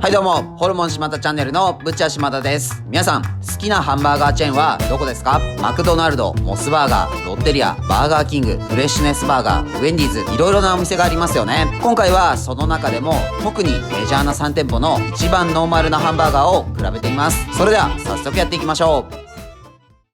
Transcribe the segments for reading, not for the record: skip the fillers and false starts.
はいどうも、ホルモン島田チャンネルのブッチャー島田です。皆さん、好きなハンバーガーチェーンはどこですか？マクドナルド、モスバーガー、ロッテリア、バーガーキング、フレッシュネスバーガー、ウェンディーズ、いろいろなお店がありますよね。今回はその中でも特にメジャーな3店舗の一番ノーマルなハンバーガーを比べてみます。それでは早速やっていきましょう。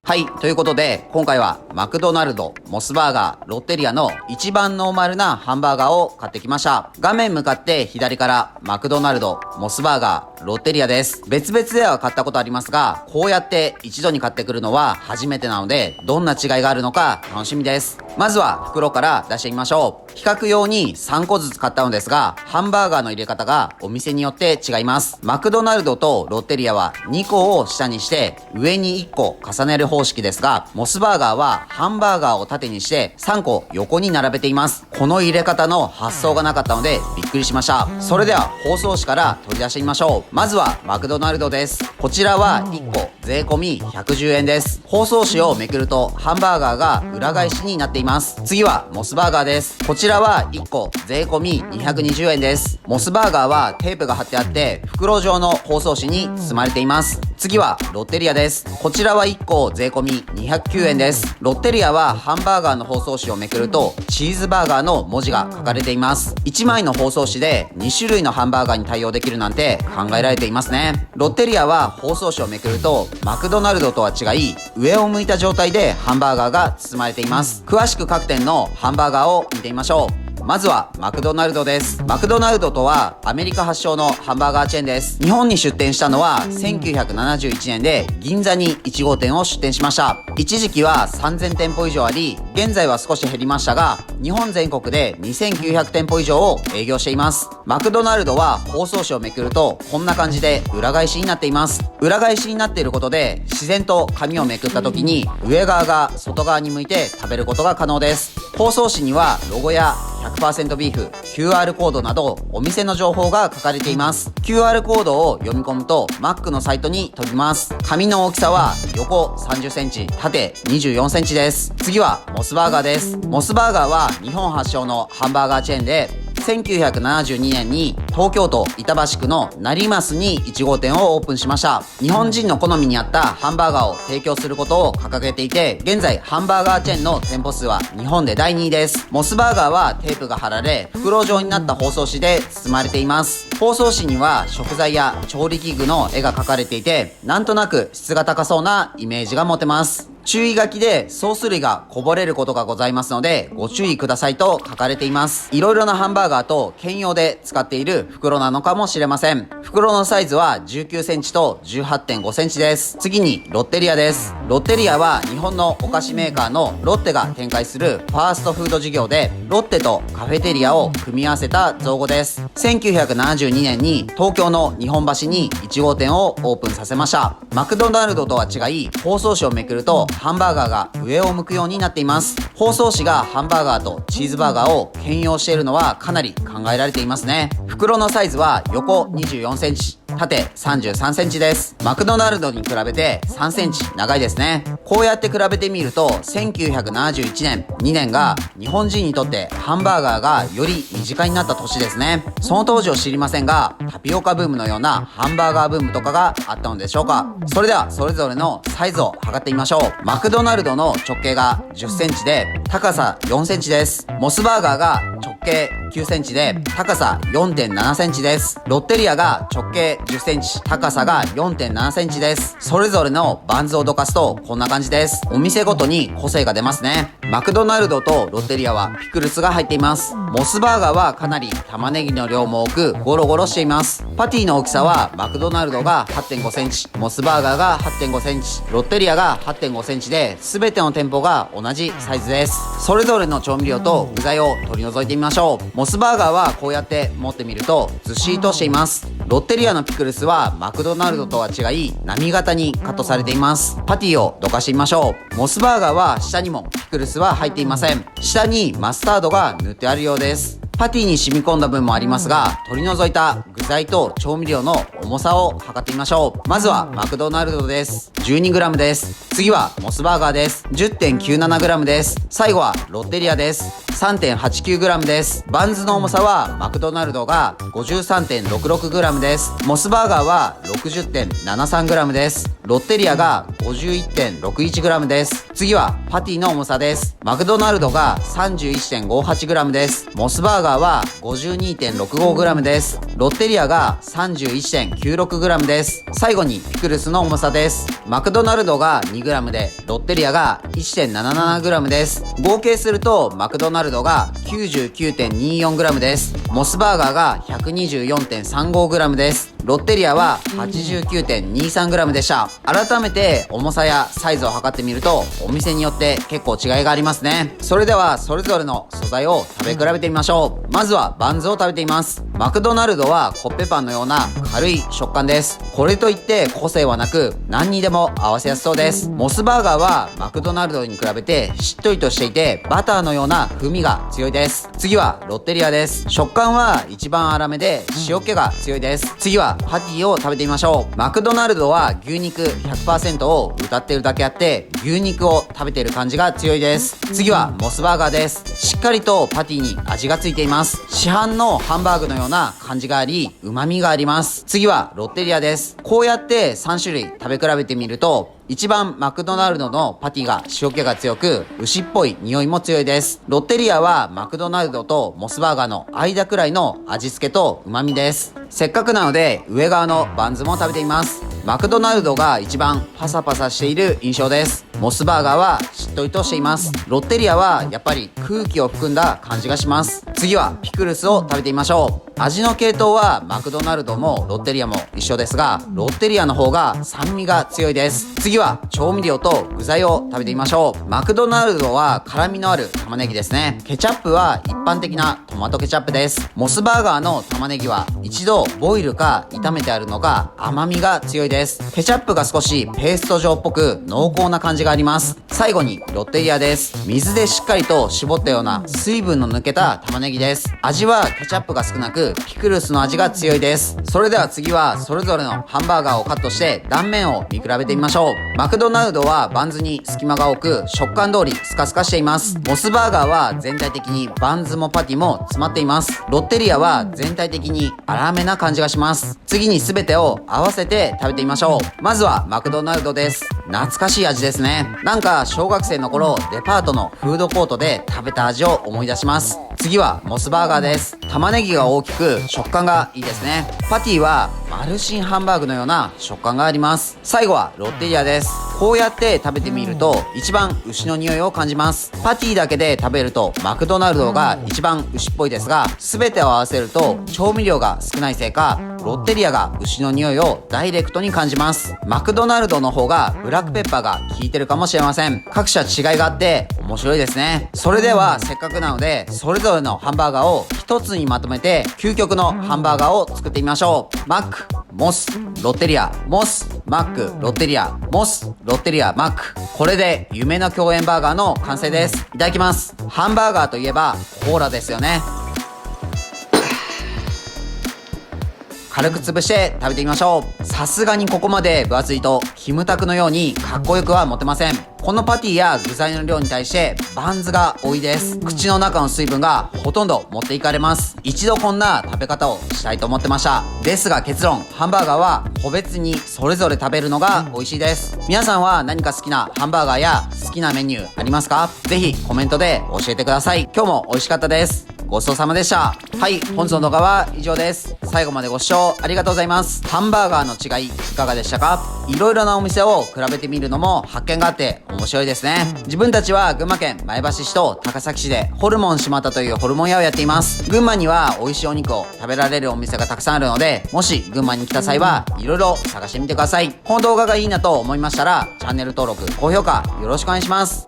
はい。ということで、今回はマクドナルド、モスバーガー、ロッテリアの一番ノーマルなハンバーガーを買ってきました。画面向かって左からマクドナルド、モスバーガー、ロッテリアです。別々では買ったことありますが、こうやって一度に買ってくるのは初めてなので、どんな違いがあるのか楽しみです。まずは袋から出してみましょう。比較用に3個ずつ買ったのですが、ハンバーガーの入れ方がお店によって違います。マクドナルドとロッテリアは2個を下にして上に1個重ねる方式ですが、モスバーガーはハンバーガーを縦にして3個横に並べています。この入れ方の発想がなかったのでびっくりしました。それでは包装紙から取り出してみましょう。まずはマクドナルドです。こちらは1個税込み110円です。包装紙をめくるとハンバーガーが裏返しになっています。次はモスバーガーです。こちらは1個税込み220円です。モスバーガーはテープが貼ってあって袋状の包装紙に包まれています。次はロッテリアです。こちらは1個税込み209円です。ロッテリアはハンバーガーの包装紙をめくるとチーズバーガーの文字が書かれています。1枚の包装紙で2種類のハンバーガーに対応できるなんて考えられていますね。ロッテリアは包装紙をめくるとマクドナルドとは違い上を向いた状態でハンバーガーが包まれています。詳しく各店のハンバーガーを見てみましょう。まずはマクドナルドです。マクドナルドとはアメリカ発祥のハンバーガーチェーンです。日本に出店したのは1971年で銀座に1号店を出店しました。一時期は3000店舗以上あり、現在は少し減りましたが、日本全国で2900店舗以上を営業しています。マクドナルドは包装紙をめくるとこんな感じで裏返しになっています。裏返しになっていることで自然と紙をめくった時に上側が外側に向いて食べることが可能です。包装紙にはロゴや100% ビーフ、QR コードなどお店の情報が書かれています。QR コードを読み込むと Mac のサイトに飛びます。紙の大きさは横30センチ、縦24センチです。次はモスバーガーです。モスバーガーは日本発祥のハンバーガーチェーンで、1972年に東京都板橋区の成増に1号店をオープンしました。日本人の好みに合ったハンバーガーを提供することを掲げていて、現在ハンバーガーチェーンの店舗数は日本で第2位です。モスバーガーはテープが貼られ袋状になった包装紙で包まれています。包装紙には食材や調理器具の絵が描かれていて、なんとなく質が高そうなイメージが持てます。注意書きでソース類がこぼれることがございますのでご注意くださいと書かれています。いろいろなハンバーガーと兼用で使っている袋なのかもしれません。袋のサイズは19センチと 18.5 センチです。次にロッテリアです。ロッテリアは日本のお菓子メーカーのロッテが展開するファーストフード事業で、ロッテとカフェテリアを組み合わせた造語です。1972年に東京の日本橋に1号店をオープンさせました。マクドナルドとは違い包装紙をめくるとハンバーガーが上を向くようになっています。包装紙がハンバーガーとチーズバーガーを兼用しているのはかなり考えられていますね。袋のサイズは横24センチ、縦33センチです。マクドナルドに比べて3センチ長いですね。こうやって比べてみると1971年2年が日本人にとってハンバーガーがより身近になった年ですね。その当時を知りませんが、タピオカブームのようなハンバーガーブームとかがあったのでしょうか。それではそれぞれのサイズを測ってみましょう。マクドナルドの直径が10センチで高さ4センチです。モスバーガーが直径9センチで高さ 4.7 センチです。ロッテリアが直径10センチ、高さが 4.7 センチです。それぞれのバンズをどかすとこんな感じです。お店ごとに個性が出ますね。マクドナルドとロッテリアはピクルスが入っています。モスバーガーはかなり玉ねぎの量も多くゴロゴロしています。パティの大きさはマクドナルドが 8.5 センチ、モスバーガーが 8.5 センチ、ロッテリアが 8.5 センチで全ての店舗が同じサイズです。それぞれの調味料と具材を取り除いてみましょう。モスバーガーはこうやって持ってみるとずっしりとしています。ロッテリアのピクルスはマクドナルドとは違い波型にカットされています。パティをどかしてみましょう。モスバーガーは下にもピクルスは入っていません。下にマスタードが塗ってあるようです。パティに染み込んだ分もありますが、取り除いた具材と調味料の重さを測ってみましょう。まずはマクドナルドです。12g です。次はモスバーガーです。 10.97g です。最後はロッテリアです。 3.89g です。バンズの重さはマクドナルドが 53.66g です。モスバーガーは 60.73g です。ロッテリアが 51.61g です。次はパティの重さです。マクドナルドが 31.58g です。モスバーガーは 52.65g です。ロッテリアが 31.96g です。最後にピクルスの重さです。マクドナルドが 2g でロッテリアが 1.77g です。合計するとマクドナルドが 99.24g です。モスバーガーが 124.35g です。ロッテリアは 89.23g でした。改めて重さやサイズを測ってみるとお店によって結構違いがありますね。それではそれぞれの素材を食べ比べてみましょう。まずはバンズを食べてみます。マクドナルドはコッペパンのような軽い食感です。これといって個性はなく何にでも合わせやすそうです。モスバーガーはマクドナルドに比べてしっとりとしていてバターのような風味が強いです。次はロッテリアです。食感は一番粗めで塩気が強いです。次はパティを食べてみましょう。マクドナルドは牛肉 100% を謳っているだけあって牛肉を食べている感じが強いです。次はモスバーガーです。しっかりとパティに味がついています。市販のハンバーグのような感じがあり旨味があります。次はロッテリアです。こうやって3種類食べ比べてみると一番マクドナルドのパティが塩気が強く牛っぽい匂いも強いです。ロッテリアはマクドナルドとモスバーガーの間くらいの味付けと旨味です。せっかくなので上側のバンズも食べてみます。マクドナルドが一番パサパサしている印象です。モスバーガーはしっとりとしています。ロッテリアはやっぱり空気を含んだ感じがします。次はピクルスを食べてみましょう。味の系統はマクドナルドもロッテリアも一緒ですがロッテリアの方が酸味が強いです。次は調味料と具材を食べてみましょう。マクドナルドは辛みのある玉ねぎですね。ケチャップは一般的なトマトケチャップです。モスバーガーの玉ねぎは一度ボイルか炒めてあるのが甘みが強いです。ケチャップが少しペースト状っぽく濃厚な感じがあります。最後にロッテリアです。水でしっかりと絞ったような水分の抜けた玉ねぎです。味はケチャップが少なくピクルスの味が強いです。それでは次はそれぞれのハンバーガーをカットして断面を見比べてみましょう。マクドナルドはバンズに隙間が多く食感通りスカスカしています。モスバーガーは全体的にバンズもパティも詰まっています。ロッテリアは全体的に粗めな感じがします。次に全てを合わせて食べてみましょう。まずはマクドナルドです。懐かしい味ですね。なんか小学生の頃デパートのフードコートで食べた味を思い出します。次はモスバーガーです。玉ねぎが大きく食感がいいですね。パティはマルシンハンバーグのような食感があります。最後はロッテリアです。こうやって食べてみると一番牛の匂いを感じます。パティだけで食べるとマクドナルドが一番牛っぽいですが全てを合わせると調味料が少ないせいかロッテリアが牛の匂いをダイレクトに感じます。マクドナルドの方がブラックペッパーが効いてるかもしれません。各社違いがあって面白いですね。それではせっかくなのでそれぞれのハンバーガーを一つにまとめて究極のハンバーガーを作ってみましょう。マック、モス、ロッテリア、モス、マック、ロッテリア、モス、ロッテリア、マック。これで夢の共演バーガーの完成です。いただきます。ハンバーガーといえばコーラですよね。軽く潰して食べてみましょう。さすがにここまで分厚いとキムタクのようにかっこよくは持てません。このパティや具材の量に対してバンズが多いです。口の中の水分がほとんど持っていかれます。一度こんな食べ方をしたいと思ってました。ですが結論、ハンバーガーは個別にそれぞれ食べるのが美味しいです。皆さんは何か好きなハンバーガーや好きなメニューありますか？ぜひコメントで教えてください。今日も美味しかったです。ごちそうさまでした。はい、本日の動画は以上です。最後までご視聴ありがとうございます。ハンバーガーの違いいかがでしたか？いろいろなお店を比べてみるのも発見があって面白いですね。自分たちは群馬県前橋市と高崎市でホルモン島田というホルモン屋をやっています。群馬には美味しいお肉を食べられるお店がたくさんあるので、もし群馬に来た際はいろいろ探してみてください。この動画がいいなと思いましたらチャンネル登録、高評価よろしくお願いします。